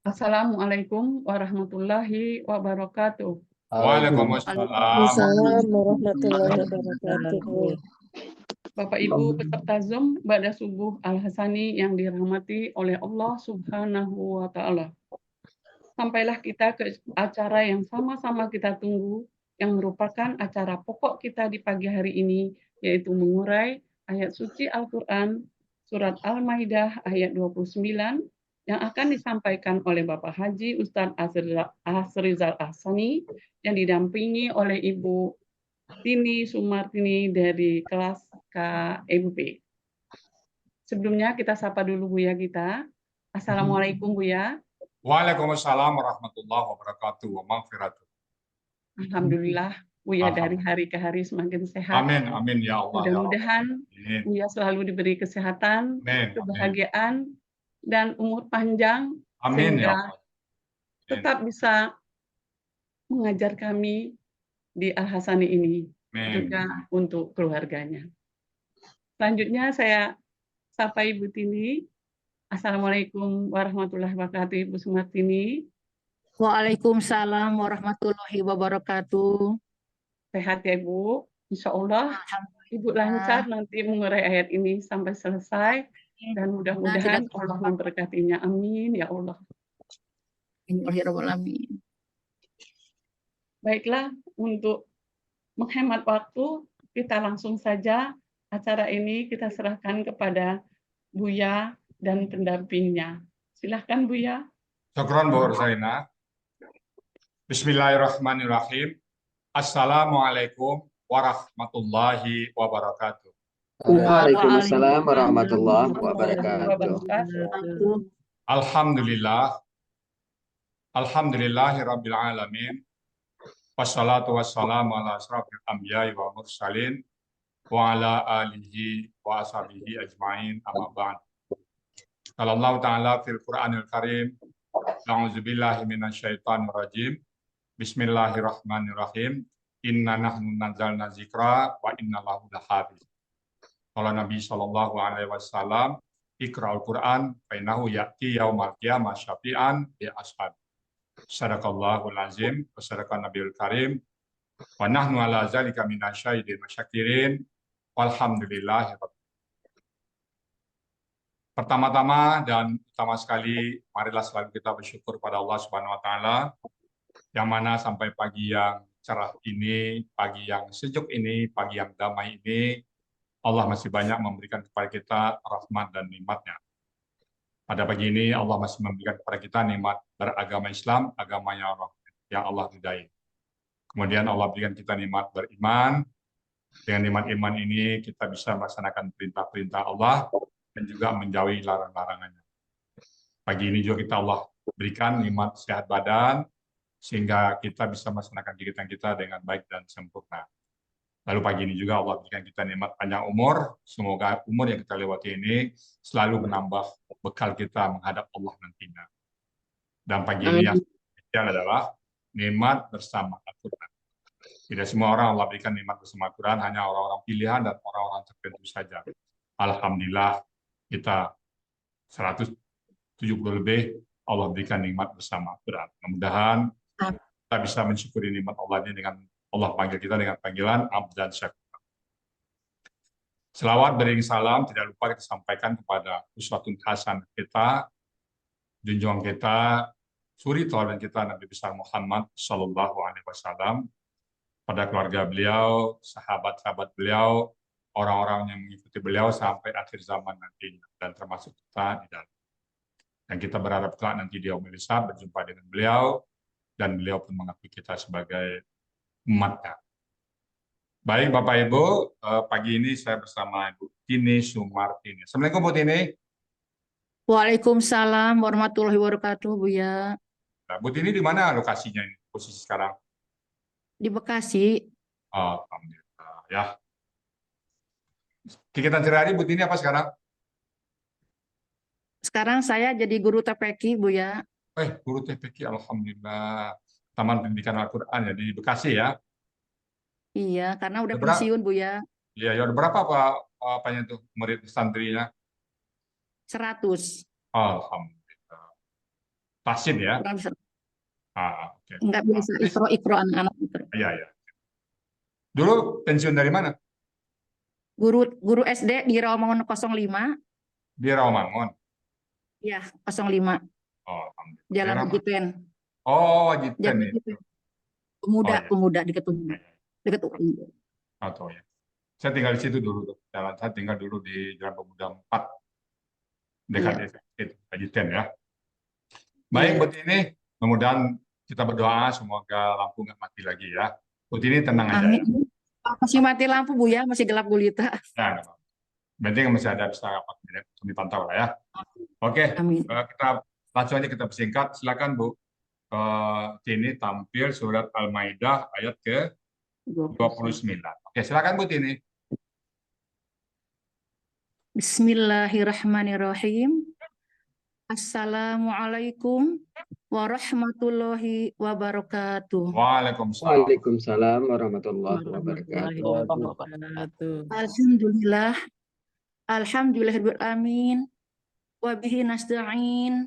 Assalamualaikum warahmatullahi wabarakatuh. Waalaikumsalam. Waalaikumsalam warahmatullahi Waalaikumsalam. wabarakatuh. Bapak Ibu peserta Zoom pada subuh Al-Hasani yang dirahmati oleh Allah Subhanahu wa Ta'ala. Sampailah kita ke acara yang sama-sama kita tunggu, yang merupakan acara pokok kita di pagi hari ini, yaitu mengurai ayat suci Al-Quran, surat Al-Maidah ayat 29, yang akan disampaikan oleh Bapak Haji Ustadz Asrizal Ahsani, yang didampingi oleh Ibu Tini Sumartini dari kelas KMP. Sebelumnya kita sapa dulu Buya kita. Assalamualaikum Buya. Waalaikumsalam warahmatullahi wabarakatuh. Wa maghfiratuh. Alhamdulillah Buya dari hari ke hari semakin sehat. Amin, amin ya Allah. Mudah-mudahan Amin. Buya selalu diberi kesehatan, Amin. kebahagiaan, dan umur panjang Amin ya sehingga Allah. Amin. tetap bisa mengajar kami di Al-Hasani ini, Amin. juga untuk keluarganya. Selanjutnya saya sapa Ibu Tini. Assalamualaikum warahmatullahi wabarakatuh, Ibu Sumartini. Waalaikumsalam warahmatullahi wabarakatuh. Sehat ya Ibu? Insya Allah Ibu lancar nanti mengurai ayat ini sampai selesai, dan mudah-mudahan Allah memberkatinya. Amin ya Allah. Amin. Baiklah, untuk menghemat waktu, kita langsung saja acara ini kita serahkan kepada Buya dan pendampingnya. Silahkan Buya. Syukron Bu Zainah. Bismillahirrahmanirrahim. Assalamualaikum warahmatullahi wabarakatuh. Waalaikumsalam warahmatullahi wabarakatuh. Alhamdulillah. Alhamdulillahirabbil alamin. Wassalatu wassalamu ala asrofil anbiya'i wa mursalin wa ala alihi wa ashabihi ajma'in amma ba'd. Qala Allah ta'ala fil Qur'anil Karim, a'udzubillahi minasyaitonir rajim. Bismillahirrahmanirrahim. Inna nahnu nazzalna dzikra wa inna lahu lahafiz. Qala Nabi sallallahu alaihi wasallam, Iqra'ul Qur'an fa innahu ya'ti yaumal qiyamah syafi'an li ashab. Sadaqallahul azim wa sadaqan nabiyul karim wa nahnu ala zalika minasyahidin masyakirin walhamdulillahi rabbil. Pertama-tama dan utama sekali, marilah selalu kita bersyukur pada Allah Subhanahu wa taala, yang mana sampai pagi yang cerah ini, pagi yang sejuk ini, pagi yang damai ini, Allah masih banyak memberikan kepada kita rahmat dan nikmat-Nya. Pada pagi ini Allah masih memberikan kepada kita nikmat beragama Islam, agama yang Allah ridai. Kemudian Allah berikan kita nikmat beriman. Dengan nikmat iman ini kita bisa melaksanakan perintah-perintah Allah dan juga menjauhi larang-larangannya. Pagi ini juga Allah berikan nikmat sehat badan sehingga kita bisa melaksanakan kegiatan kita dengan baik dan sempurna. Lalu pagi ini juga Allah berikan kita nikmat panjang umur. Semoga umur yang kita lewati ini selalu menambah bekal kita menghadap Allah nantinya. Dan pagi ini yang spesial adalah nikmat bersama Al-Quran. Tidak semua orang Allah berikan nikmat bersama Al-Quran, hanya orang-orang pilihan dan orang-orang tertentu saja. Alhamdulillah kita 170 lebih Allah berikan nikmat bersama Al-Quran. Mudah-mudahan kita bisa mensyukuri nikmat Allah ini dengan Allah panggil kita dengan panggilan Abd dan Syakur. Selawat beriring salam tidak lupa kita sampaikan kepada uswatun hasanah kita, junjungan kita, suri tauladan kita Nabi besar Muhammad Sallallahu Alaihi Wasallam, pada keluarga beliau, sahabat-sahabat beliau, orang-orang yang mengikuti beliau sampai akhir zaman nantinya, dan termasuk kita di dalam. Dan kita berharap kelak nanti di yaumil hisab berjumpa dengan beliau, dan beliau pun mengakui kita sebagai umatnya. Baik Bapak Ibu, pagi ini saya bersama Ibu Tini Sumartini. Assalamualaikum Bu Tini. Waalaikumsalam warahmatullahi wabarakatuh, Buya. Nah, Bu Tini di mana lokasinya ini, posisi sekarang? Di Bekasi. Alhamdulillah ya. Kegiatan sehari-hari Bu Tini apa sekarang? Sekarang saya jadi guru TPQ, Buya. Guru TPQ, alhamdulillah. Taman Pendidikan Al-Quran ya di Bekasi ya. Iya, karena udah pensiun, Buya. Iya, ya berapa apanya tuh murid santrinya? 100. Alhamdulillah. Tasin ya. kurang bisa, Oke. nggak bisa ikro anak-anak ikro. Iya, ya. Dulu pensiun dari mana? Guru SD di Rawamangun 05, Di Rawamangun. ya 05, Oh, alhamdulillah. Jalan Daerah mana? Jiten, Oh, Jiten Jalan itu. Jiten. Pemuda dekat UIN. Atau ya. Saya tinggal di situ dulu tuh. Saya tinggal dulu di Jalan Pemuda 4 dekat Iya. itu, Jiten ya. Baik, Iya. buat ini mudah-mudahan kita berdoa semoga lampu nggak mati lagi ya. Buat ini tenang aja ya. Amin. Masih mati lampu Bu ya, masih gelap gulita. Ya, nggak apa-apa. Penting masih ada bisa kami pantau lah ya. Oke, Amin. kita langsung aja kita persingkat. Silakan Bu. Tini tampil surat Al-Maidah ayat ke 29. Oke, silakan Bu Tini. Bismillahirrahmanirrahim. Assalamualaikum warahmatullahi wabarakatuh. Waalaikumsalam. Waalaikumsalam warahmatullahi wabarakatuh. Alhamdulillah. Alhamdulillahirabbil alamin. Wa bihi nasta'in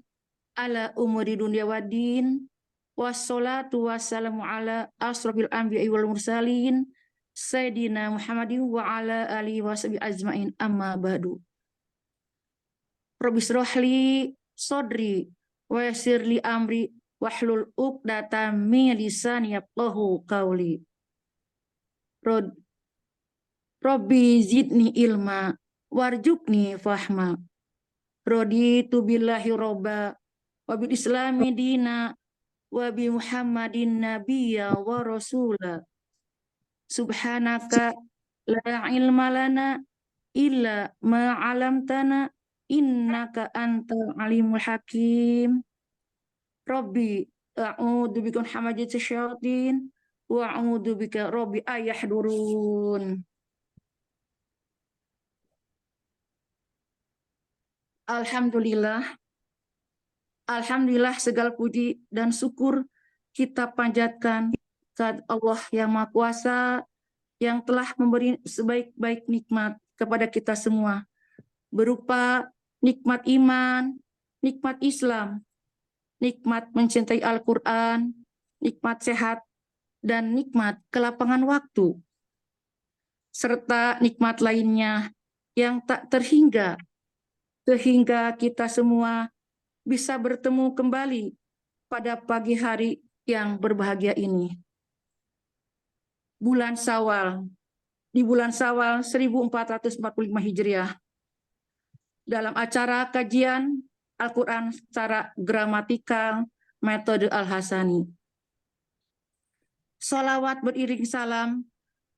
ala umuri dunya waddin. Wassalatu wassalamu ala asrofil anbiya'i wal mursalin Sayyidina Muhammadin wa ala alihi wa sahbihi ajma'in amma ba'du. Rabbi shrahli sodri wa yassirli amri wahlul 'uqdatam min lisani yafqahu qawli. Rabbi zidni ilma warjukni fahma. Raditu billahi robba wa bil islami dina wa bi Muhammadin nabiyya wa rasula. Subhanaka la ilma lana illa ma 'allamtana innaka antal alimul hakim. Rabbi a'udzu bika min hamazatis syayatin wa a'udzu bika rabbi ayahdurun. Alhamdulillah. Alhamdulillah segala puji dan syukur kita panjatkan kepada Allah yang Maha Kuasa yang telah memberi sebaik-baik nikmat kepada kita semua berupa nikmat iman, nikmat Islam, nikmat mencintai Al-Quran, nikmat sehat, dan nikmat kelapangan waktu, serta nikmat lainnya yang tak terhingga, sehingga kita semua bisa bertemu kembali pada pagi hari yang berbahagia ini. Bulan Syawal, di bulan Syawal 1445 Hijriah, dalam acara kajian Al-Quran secara gramatikal metode Al-Hasani. Salawat beriring salam,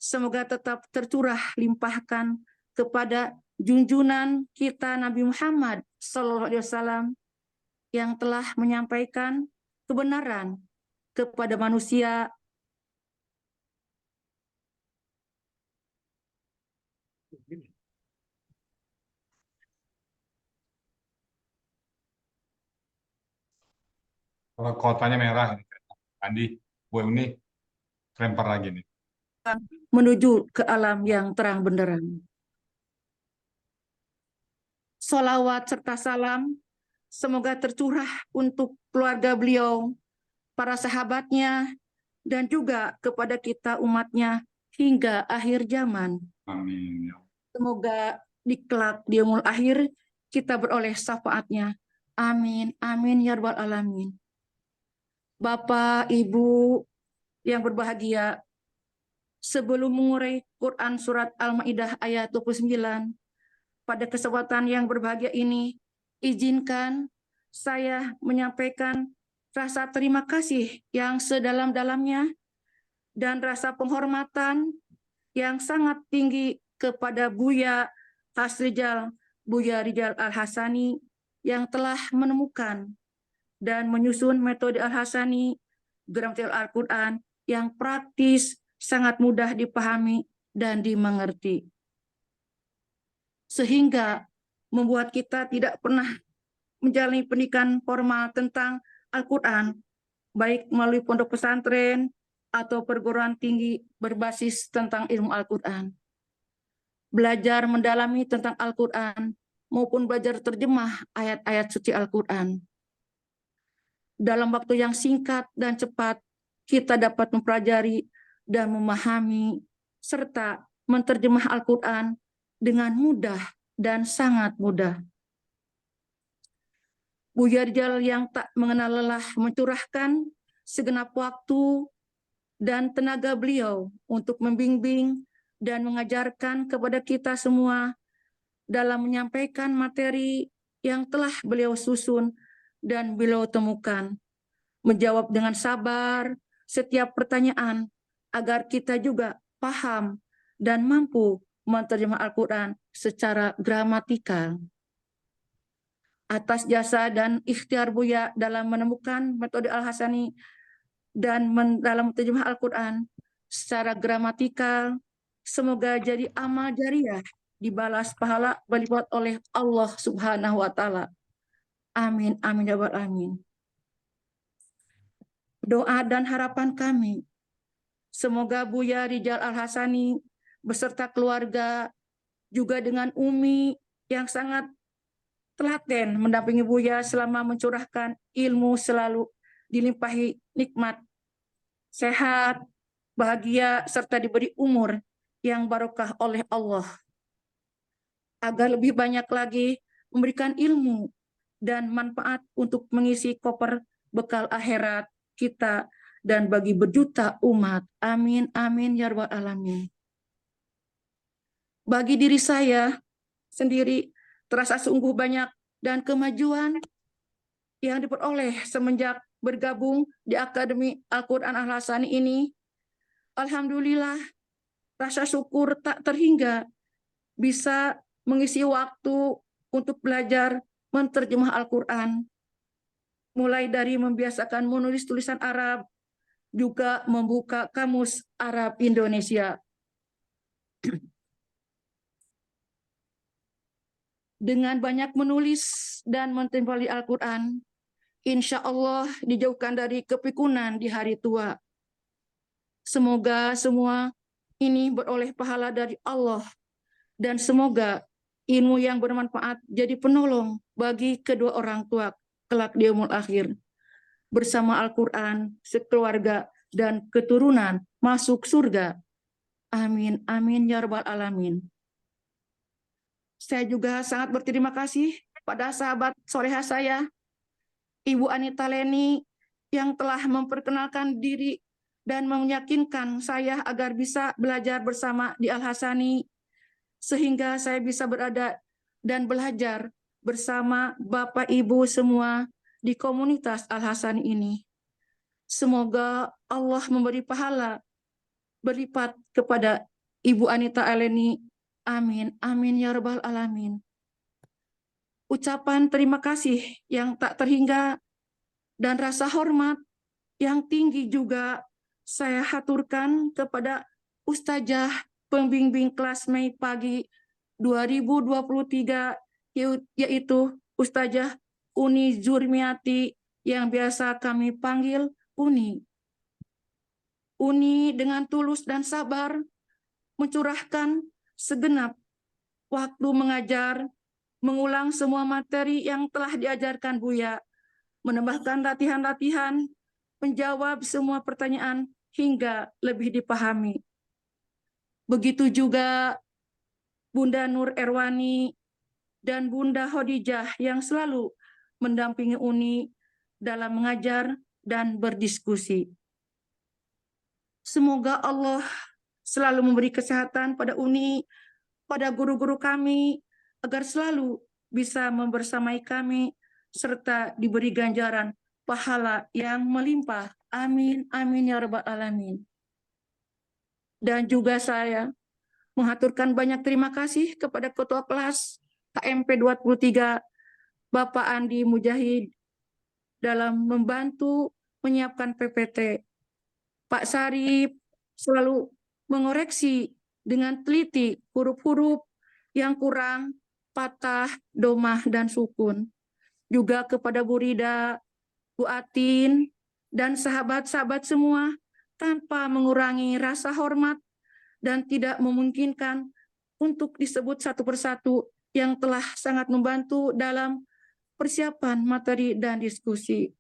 semoga tetap tercurah limpahkan kepada junjungan kita Nabi Muhammad SAW yang telah menyampaikan kebenaran kepada manusia Kalau kotanya merah ini, Andi, Bu ini lempar lagi nih. menuju ke alam yang terang benderang. Salawat serta salam semoga tercurah untuk keluarga beliau, para sahabatnya, dan juga kepada kita umatnya hingga akhir zaman. Amin. Semoga di kelak di yaumul akhir kita beroleh syafaatnya. Amin, amin ya rabbal alamin. Bapak, Ibu yang berbahagia, sebelum mengurai Quran Surat Al-Ma'idah ayat 29, pada kesempatan yang berbahagia ini, izinkan saya menyampaikan rasa terima kasih yang sedalam-dalamnya dan rasa penghormatan yang sangat tinggi kepada Buya Hasrijal, Buya Rijal Al-Hasani yang telah menemukan dan menyusun metode Al-Hasani, gramatikal Al-Quran yang praktis, sangat mudah dipahami dan dimengerti. Sehingga membuat kita tidak pernah menjalani pendidikan formal tentang Al-Quran, baik melalui pondok pesantren atau perguruan tinggi berbasis tentang ilmu Al-Quran. Belajar mendalami tentang Al-Quran maupun belajar terjemah ayat-ayat suci Al-Quran. dalam waktu yang singkat dan cepat kita dapat mempelajari dan memahami serta menerjemah Al-Quran dengan mudah dan sangat mudah. Buya Rijal yang tak mengenal lelah mencurahkan segenap waktu dan tenaga beliau untuk membimbing dan mengajarkan kepada kita semua dalam menyampaikan materi yang telah beliau susun dan beliau temukan, menjawab dengan sabar setiap pertanyaan agar kita juga paham dan mampu menerjemah Al-Quran secara gramatikal. Atas jasa dan ikhtiar Buya dalam menemukan metode Al-Hasani dan dalam menerjemah Al-Quran secara gramatikal, semoga jadi amal jariah dibalas pahala berlipat oleh Allah Subhanahu wa Ta'ala. Amin, amin, ya rabbal alamin. Doa dan harapan kami, semoga Buya Rijal Al-Hasani beserta keluarga, juga dengan Umi yang sangat telaten mendampingi Buya selama mencurahkan ilmu, selalu dilimpahi nikmat, sehat, bahagia, serta diberi umur yang barokah oleh Allah, agar lebih banyak lagi memberikan ilmu dan manfaat untuk mengisi koper bekal akhirat kita dan bagi berjuta umat. Amin, amin, ya rabbal alamin. Bagi diri saya sendiri, terasa sungguh banyak dan kemajuan yang diperoleh semenjak bergabung di Akademi Al-Quran Al-Hasani ini. Alhamdulillah, rasa syukur tak terhingga bisa mengisi waktu untuk belajar menerjemah Al-Quran. Mulai dari membiasakan menulis tulisan Arab, juga membuka kamus Arab Indonesia. Dengan banyak menulis dan mentemeli Al-Quran, insya Allah dijauhkan dari kepikunan di hari tua. Semoga semua ini beroleh pahala dari Allah, dan semoga ilmu yang bermanfaat jadi penolong bagi kedua orang tua kelak di yaumul akhir. Bersama Al-Quran, sekeluarga, dan keturunan masuk surga. Amin, amin, ya rabbal alamin. Saya juga sangat berterima kasih pada sahabat soleha saya, Ibu Anita Leni, yang telah memperkenalkan diri dan meyakinkan saya agar bisa belajar bersama di Al-Hasani, sehingga saya bisa berada dan belajar bersama Bapak Ibu semua di komunitas Al-Hasani ini. Semoga Allah memberi pahala berlipat kepada Ibu Anita Leni. Amin, amin, ya rabbal alamin. Ucapan terima kasih yang tak terhingga dan rasa hormat yang tinggi juga saya haturkan kepada Ustazah pembimbing kelas Mei pagi 2023, yaitu Ustazah Uni Zurmiati yang biasa kami panggil Uni. Uni dengan tulus dan sabar mencurahkan segenap waktu mengajar, mengulang semua materi yang telah diajarkan Buya, menambahkan latihan-latihan, menjawab semua pertanyaan hingga lebih dipahami. Begitu juga Bunda Nur Erwani dan Bunda Khadijah yang selalu mendampingi Uni dalam mengajar dan berdiskusi. Semoga Allah selalu memberi kesehatan pada Uni, pada guru-guru kami, agar selalu bisa membersamai kami, serta diberi ganjaran pahala yang melimpah. Amin, amin, ya rabbal alamin. Dan juga saya mengaturkan banyak terima kasih kepada Ketua Kelas KMP 23, Bapak Andi Mujahid, dalam membantu menyiapkan PPT. Pak Sarip selalu mengoreksi dengan teliti huruf-huruf yang kurang, patah, domah, dan sukun. Juga kepada Bu Rida, Bu Atin, dan sahabat-sahabat semua, tanpa mengurangi rasa hormat dan tidak memungkinkan untuk disebut satu persatu yang telah sangat membantu dalam persiapan materi dan diskusi.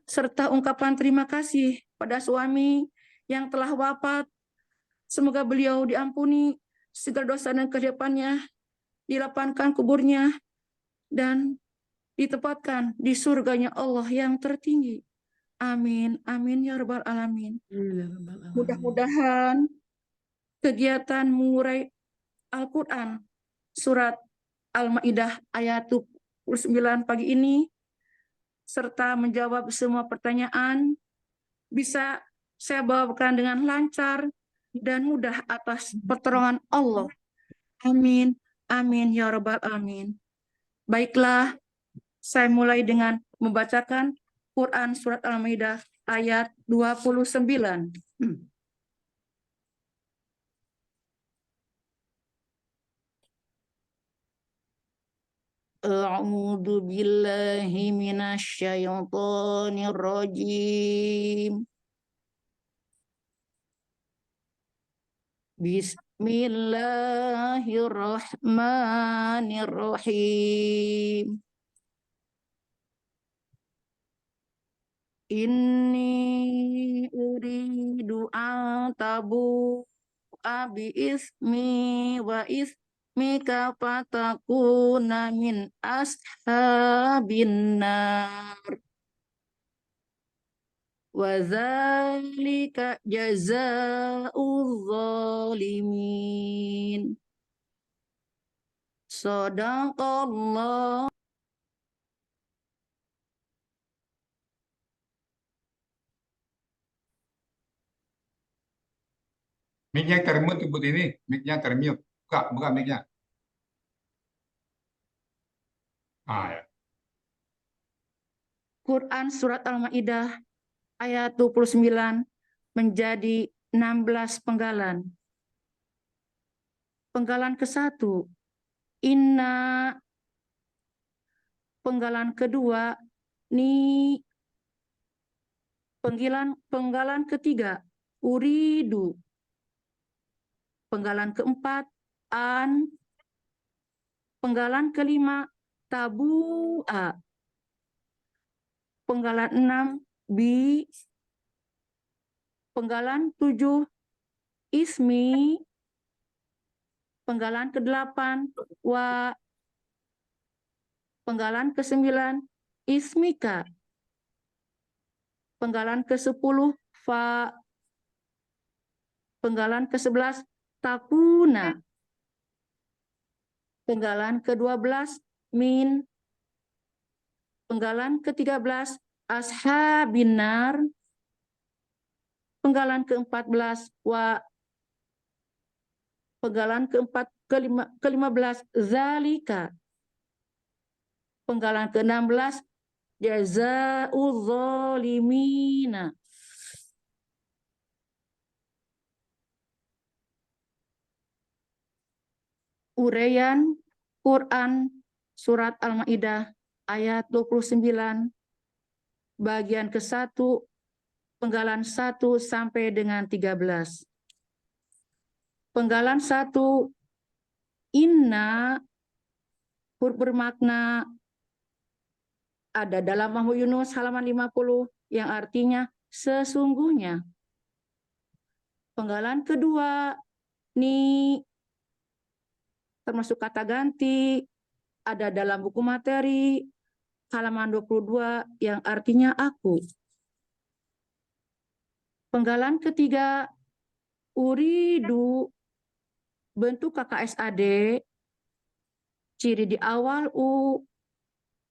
serta ungkapan terima kasih pada suami yang telah wafat. Semoga beliau diampuni segala dosa dan kehidupannya, dilapangkan kuburnya, dan ditempatkan di surganya Allah yang tertinggi. Amin. Amin ya rabbal alamin. Mudah-mudahan kegiatan mengurai Al-Quran surat Al-Maidah ayat 29 pagi ini serta menjawab semua pertanyaan bisa saya bawakan dengan lancar dan mudah atas pertolongan Allah. Amin. Amin ya rabbal alamin. Baiklah, saya mulai dengan membacakan Quran surat Al-Maidah ayat 29. A'udzu billahi minasyaitonir rajim. Bismillahirrahmanirrahim. Inni uridu an tabu abi ismi wa ismika fatakuna min ashabin nar. Wa dzalika jazaa'ul zalimin. Shadaqallah. Mic-nya termute Ibu ini, mic-nya termute. Buka mic-nya. Ya. Quran surat Al-Maidah ayat 29 menjadi 16 penggalan. Penggalan ke-1, inna. Penggalan kedua, ni. Penggalan ketiga, uridu. Penggalan keempat, an. Penggalan kelima, tabu'a. Penggalan 6, bi. Penggalan 7, ismi. Penggalan ke-8, wa. Penggalan ke-9, ismika. Penggalan ke-10, fa. Penggalan ke-11, takuna. Penggalan ke-12, min. Penggalan ke-13, ashabin nar. Penggalan ke-14, wa. Penggalan ke-15, zalika. Penggalan ke-16, jazaa'ul zalimina. Uraian Quran surat Al-Maidah ayat 29 bagian ke-1 penggalan 1 sampai dengan 13. Penggalan 1, inna huruf bermakna ada dalam Muhammad Yunus halaman 50 yang artinya sesungguhnya. Penggalan kedua, ni termasuk kata ganti ada dalam buku materi halaman 22 yang artinya aku. Penggalan ketiga, uridu bentuk KKSAD, ciri di awal u,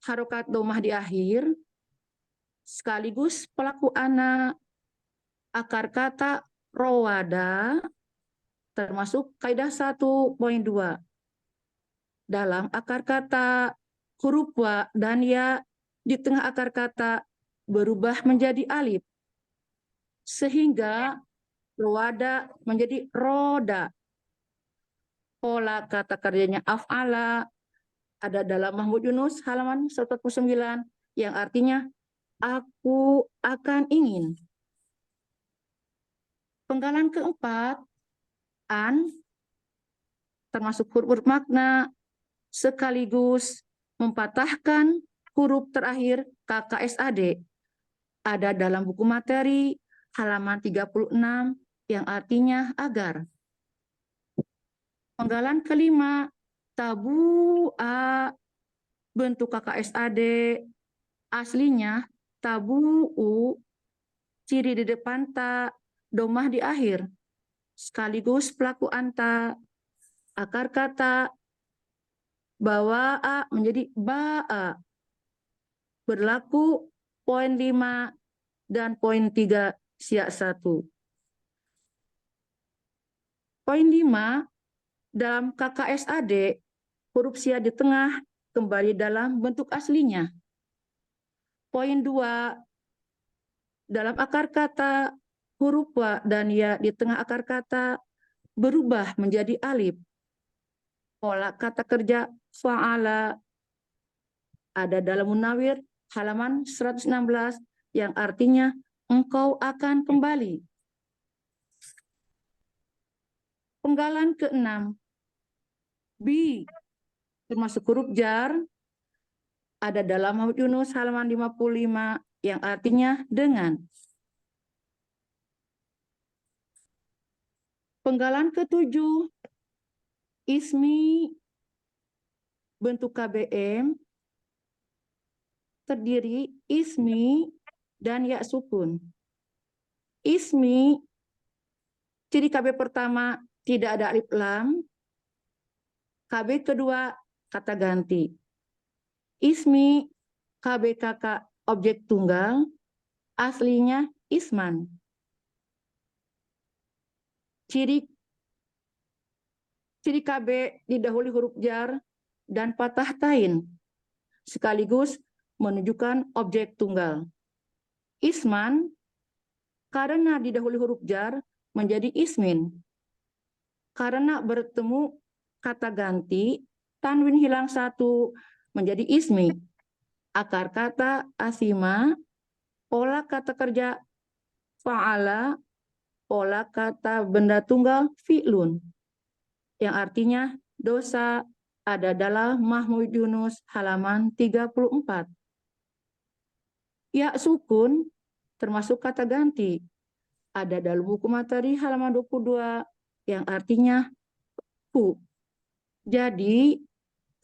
harokat domah di akhir, sekaligus pelaku ana, akar kata rowada, termasuk kaidah 1.2. Dalam akar kata, huruf wa dan ya di tengah akar kata berubah menjadi alif, sehingga rowada menjadi roda. Pola kata kerjanya af'ala ada dalam Muhammad Yunus halaman 149 yang artinya aku akan ingin. Penggalan keempat, an, termasuk huruf makna sekaligus mempatahkan huruf terakhir KKSAD ada dalam buku materi halaman 36 yang artinya agar. Penggalan kelima, tabu a bentuk KKSAD aslinya tabu u, ciri di depan ta, domah di akhir, sekaligus pelaku anta, akar kata bahwa a menjadi ba-a. Berlaku poin 5 dan poin 3 siak 1. Poin 5, dalam KKSAD, huruf siak di tengah kembali dalam bentuk aslinya. Poin 2, dalam akar kata, huruf wa dan ya di tengah akar kata berubah menjadi alif. Pola kata kerja fa'ala ada dalam Munawir halaman 116 yang artinya engkau akan kembali. Penggalan ke-6, bi termasuk huruf jar ada dalam Muhammad Yunus halaman 55 yang artinya dengan. Penggalan ke-7, ismi bentuk KBM terdiri ismi dan ya sukun. Ismi, ciri KB pertama tidak ada alif lam, KB kedua kata ganti. Ismi, KB kakak objek tunggal, aslinya isman. Ciri KB didahului huruf jar dan patah tain, sekaligus menunjukkan objek tunggal. Isman, karena didahului huruf jar menjadi ismin. Karena bertemu kata ganti, tanwin hilang 1 menjadi ismi. Akar kata asima, pola kata kerja fa'ala, pola kata benda tunggal fi'lun, yang artinya dosa ada dalam Muhammad Yunus halaman 34. Ya sukun termasuk kata ganti ada dalam buku materi halaman 22 yang artinya ku. Jadi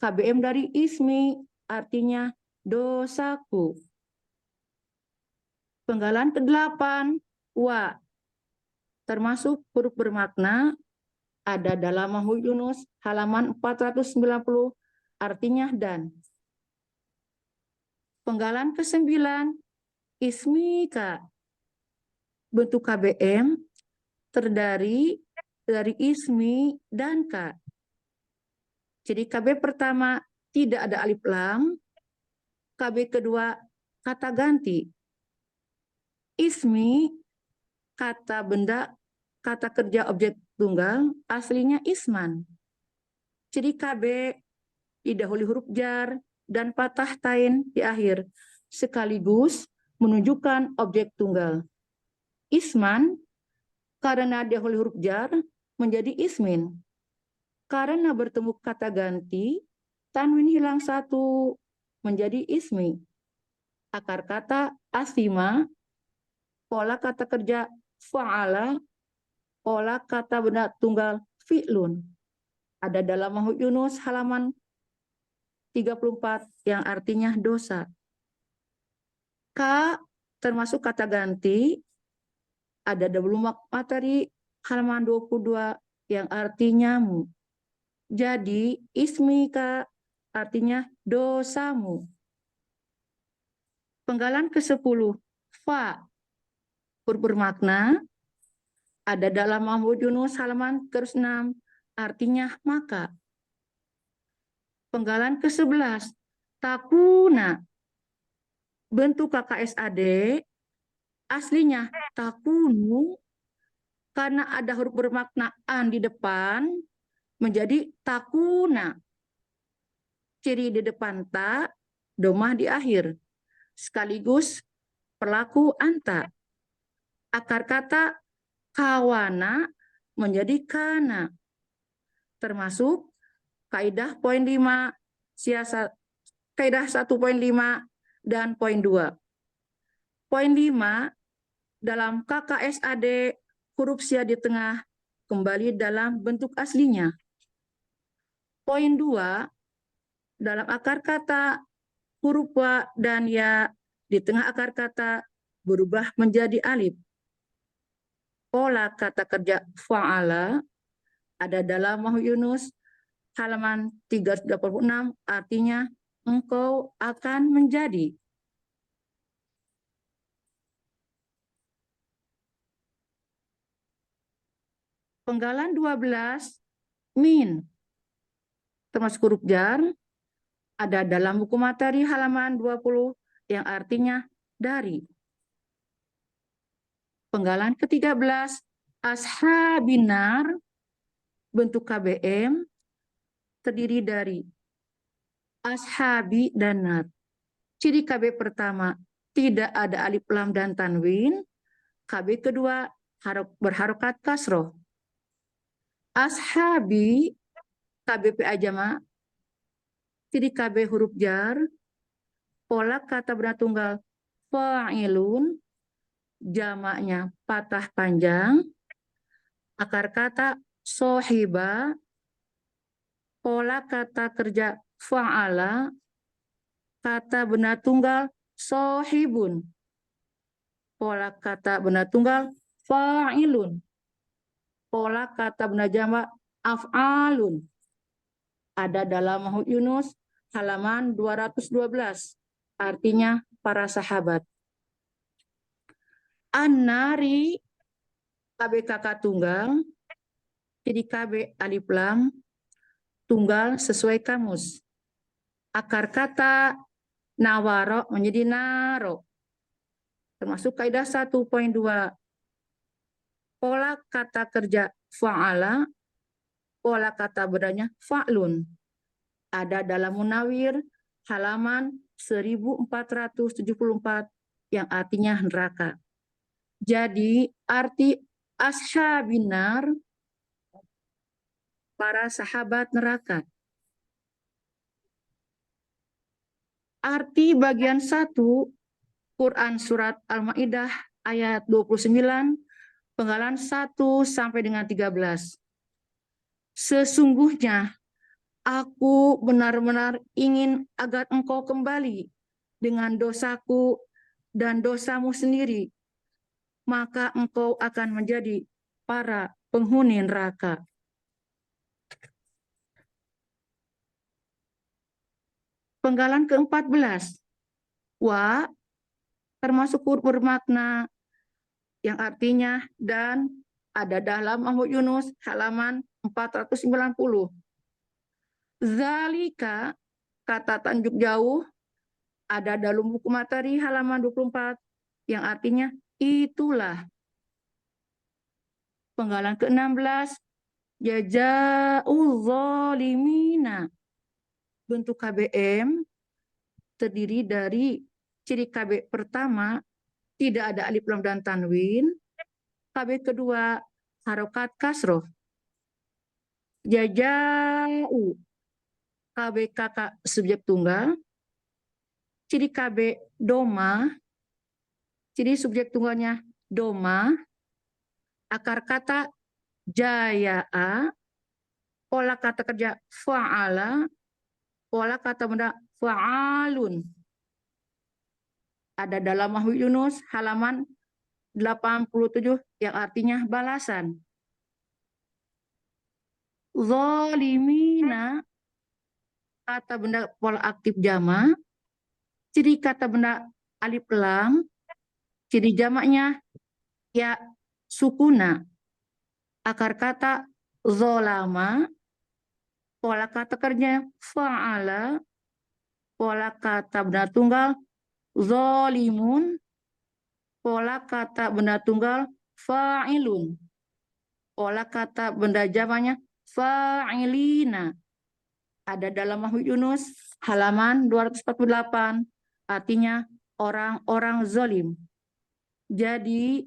KBM dari ismi artinya dosaku. Penggalan ke-8, wa termasuk huruf bermakna ada dalam Muhammad Yunus halaman 490 artinya dan. Penggalan ke-9, ismika bentuk KBM terdiri dari ismi dan ka. Jadi KB pertama tidak ada alif lam, KB kedua kata ganti. Ismi kata benda, kata kerja objek tunggal, aslinya isman. Ciri KB didahului huruf jar dan patah tain di akhir, sekaligus menunjukkan objek tunggal. Isman, karena didahului huruf jar, menjadi ismin. Karena bertemu kata ganti, tanwin hilang 1 menjadi ismi. Akar kata asima, pola kata kerja fa'ala, pola kata benda tunggal fi'lun. Ada dalam Muhammad Yunus halaman 34 yang artinya dosa. Ka termasuk kata ganti ada dalam materi halaman 22 yang artinya mu. Jadi ismika artinya dosamu. Penggalan ke-10, fa huruf bermakna ada dalam Muhammad Yunus halaman ke-6 artinya maka. Penggalan ke-11, takuna bentuk KKSAD aslinya takunu, karena ada huruf bermakna an di depan menjadi takuna. Ciri di depan ta, domah di akhir, sekaligus pelaku anta. Akar kata kawana menjadi kana. Termasuk kaidah poin 5, siasat kaidah 1.5 dan poin 2. Poin 5, dalam KKSAD huruf sia di tengah kembali dalam bentuk aslinya. Poin 2, dalam akar kata huruf wa dan ya di tengah akar kata berubah menjadi alif. Pola kata kerja fa'ala ada dalam Wahyu Yunus halaman 386, artinya engkau akan menjadi. Penggalan 12, min, termasuk huruf jar, ada dalam buku materi halaman 20 yang artinya dari. Penggalan ke-13, ashabinar, bentuk KBM, terdiri dari ashabi dan nar. Ciri KB pertama, tidak ada alif lam dan tanwin. KB kedua, berharokat kasroh. Ashabi, KB PA jama, ciri KB huruf jar, pola kata benda tunggal fa'ilun, jamaknya patah panjang, akar kata sohiba, pola kata kerja fa'ala, kata benda tunggal sohibun, pola kata benda tunggal fa'ilun, pola kata benda jamak af'alun. Ada dalam Wahyu Yunus halaman 212, artinya para sahabat. An-nari, KB kakak tunggal, jadi KB alif lam, tunggal sesuai kamus. Akar kata nawaro menjadi naro. Termasuk kaidah 1.2. Pola kata kerja fa'ala, pola kata bedanya fa'lun. Ada dalam Munawir halaman 1474 yang artinya neraka. Jadi arti ashabinar, para sahabat neraka. Arti bagian 1 Quran surat Al-Maidah ayat 29 penggalan 1 sampai dengan 13. Sesungguhnya aku benar-benar ingin agar engkau kembali dengan dosaku dan dosamu sendiri, maka engkau akan menjadi para penghuni neraka. Penggalan ke-14, wa termasuk huruf bermakna yang artinya dan, ada dalam Wahyu Yunus halaman 490. Zalika, kata tanjuk jauh, ada dalam buku materi halaman 24 yang artinya itulah. Penggalan ke-16, jazaa'ul zalimina, bentuk KBM terdiri dari ciri KB pertama tidak ada alif lam dan tanwin, KB kedua harokat kasroh. Jazaa'u, KB kakak subjek tunggal, ciri KB doma, ciri subjek tunggalnya doma, akar kata jaya'a, pola kata kerja fa'ala, pola kata benda fa'alun. Ada dalam Wahyu Yunus halaman 87 yang artinya balasan. Zalimina, kata benda pola aktif jama, ciri kata benda alif lam, ciri jamaknya ya sukuna, akar kata zolama, pola kata kerja fa'ala, pola kata benda tunggal zolimun, pola kata benda tunggal fa'ilun, pola kata benda jamaknya fa'ilina. Ada dalam Wahyu Yunus halaman 248, artinya orang-orang zolim. Jadi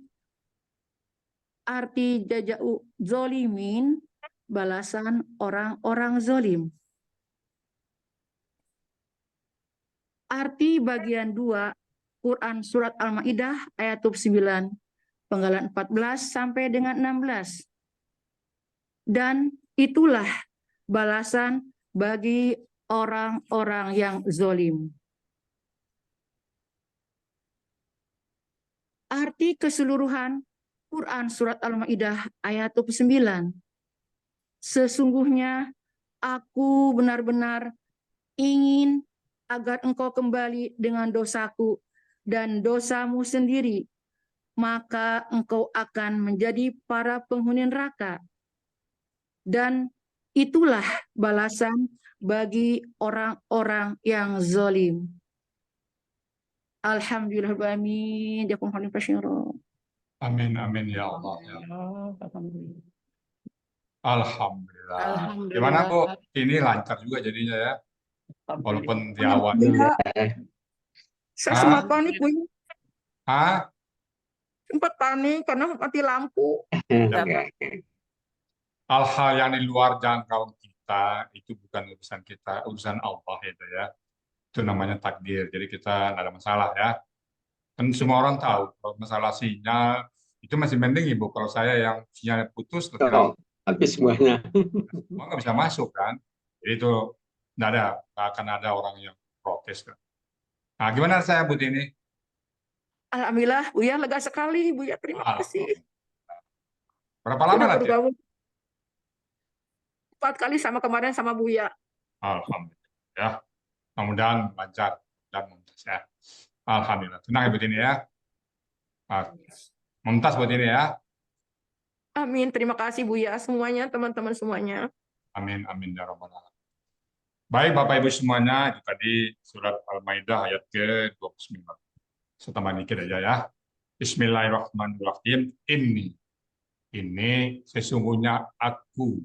arti jaza'u zolimin, balasan orang-orang zolim. Arti bagian 2 Quran Surat Al-Ma'idah ayat 9, penggalan 14 sampai dengan 16. Dan itulah balasan bagi orang-orang yang zolim. Arti keseluruhan Quran Surat Al-Ma'idah ayat 9. Sesungguhnya aku benar-benar ingin agar engkau kembali dengan dosaku dan dosamu sendiri, maka engkau akan menjadi para penghuni neraka. Dan itulah balasan bagi orang-orang yang zalim. Alhamdulillahirrahmanirrahim. Amin, amin ya Allah. Ya. Alhamdulillah. Alhamdulillah. Alhamdulillah. Gimana Bu? Ini lancar juga jadinya ya, walaupun di awal. Alhamdulillah. Saya Hah? sempat panik, Bu. Hah? Sempat panik karena mati lampu. Hal-hal yang di luar jangkauan kita itu bukan urusan kita, urusan Allah itu ya. Itu namanya takdir. Jadi kita nggak ada masalah ya. Kan semua orang tahu kalau masalah sinyal itu masih mending Ibu. Kalau saya yang sinyalnya putus, terus Habis semuanya. semua nggak bisa masuk kan. Jadi itu nggak akan ada orang yang protes kan. Nah, gimana saya Bu ini? Alhamdulillah, Buya lega sekali, Buya. Terima kasih. Berapa lama Sudah nanti? bergabung 4 kali sama kemarin sama Buya. Alhamdulillah ya. Mudah-mudahan lancar dan mumtaz ya. Alhamdulillah. Tenang Ibu ini ya. Mumtaz buat ini ya. Amin. Terima kasih Buya semuanya, teman-teman semuanya. Amin, amin ya rabbal alamin. Baik Bapak Ibu semuanya, itu tadi surat Al-Maidah ayat ke-29. Saya tambah dikit aja ya. Bismillahirrahmanirrahim. Ini sesungguhnya aku.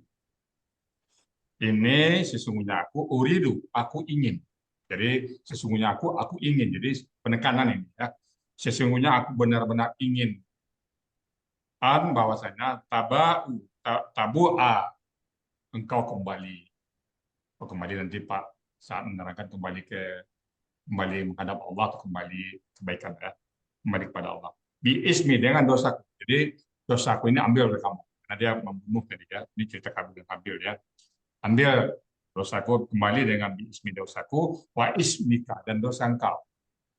Ini sesungguhnya aku, uridu, aku ingin. Jadi sesungguhnya aku ingin. Jadi penekanan ini ya. Sesungguhnya aku benar-benar ingin. Bahwasanya tabu'a, engkau kembali. Kembali nanti Pak saat menerangkan kembali menghadap Allah atau kembali kebaikan ya, kembali kepada Allah. Bi ismi, dengan dosaku. Jadi dosaku ini ambil oleh kamu karena dia membunuh tadi ya. Ini cerita Kabil dan Habil ya. Ambil dosaku kembali dengan bi ismi, dosaku, wa ismika, dan dosa engkau.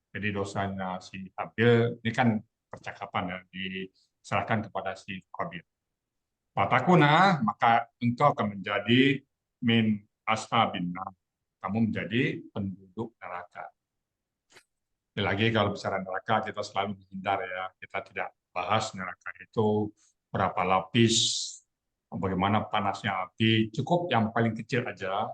Jadi dosanya si Habil ini kan percakapan ya, diserahkan kepada si Qabil. Fatakuna, maka engkau akan menjadi min ashabin nar. Kamu menjadi penduduk neraka. Lagi kalau bicara neraka kita selalu menghindar ya. Kita tidak bahas neraka itu berapa lapis, bagaimana panasnya api. Cukup yang paling kecil aja.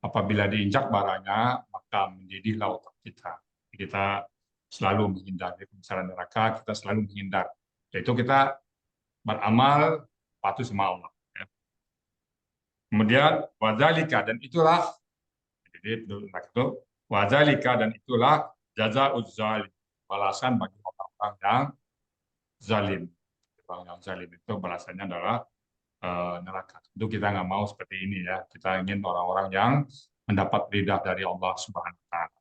Apabila diinjak baranya, maka mendidihlah otak kita. Kita selalu menghindar. Di bicara neraka kita selalu menghindar. Yaitu kita beramal patuh sama Allah. Kemudian wadzalika, dan itulah, jadi itu wadzalika, dan itulah jazaa'uz zalim, balasan bagi orang-orang yang zalim. Orang yang zalim itu balasannya adalah neraka. Tentu kita nggak mau seperti ini ya. Kita ingin orang-orang yang mendapat ridha dari Allah Subhanahu wa taala.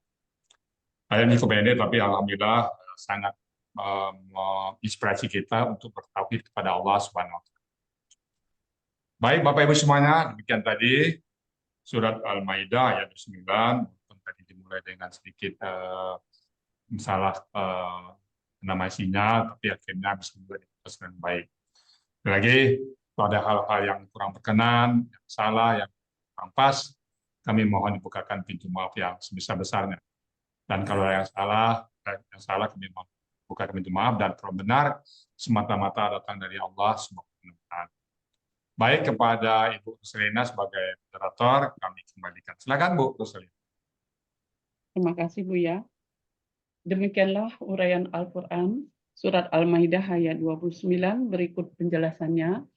Ayat ini pendek tapi alhamdulillah sangat menginspirasi kita untuk bertauhid kepada Allah Subhanahu wa taala. Baik Bapak Ibu semuanya, demikian tadi surat Al-Maidah ayat 9, tadi dimulai dengan sedikit masalah nama sinyal, tapi akhirnya bisa juga diproses dengan baik. Lagi, kalau ada hal-hal yang kurang berkenan, yang salah, yang kurang pas, kami mohon dibukakan pintu maaf yang sebesar-besarnya. Dan kalau yang salah kami mohon buka pintu maaf, dan kalau benar semata-mata datang dari Allah Subhanahu wa taala. Baik, kepada Ibu Roselina sebagai moderator, kami kembalikan. Silakan Bu Roselina. Terima kasih Buya. Demikianlah uraian Al-Quran, surat Al-Maidah ayat 29, berikut penjelasannya.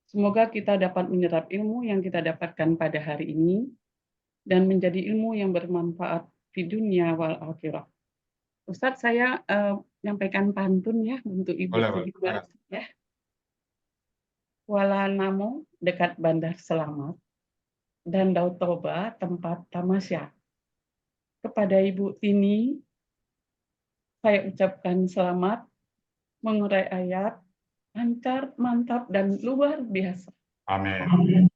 Semoga kita dapat menyerap ilmu yang kita dapatkan pada hari ini, dan menjadi ilmu yang bermanfaat di dunia wal akhirah. Ustadz, saya menyampaikan pantun ya untuk Ibu Roselina ya. Kuala Namu dekat Bandar Selamat, dan Danau Toba tempat tamasya. Kepada Ibu Tini, Saya ucapkan selamat mengurai ayat, lancar, mantap, dan luar biasa. Amin.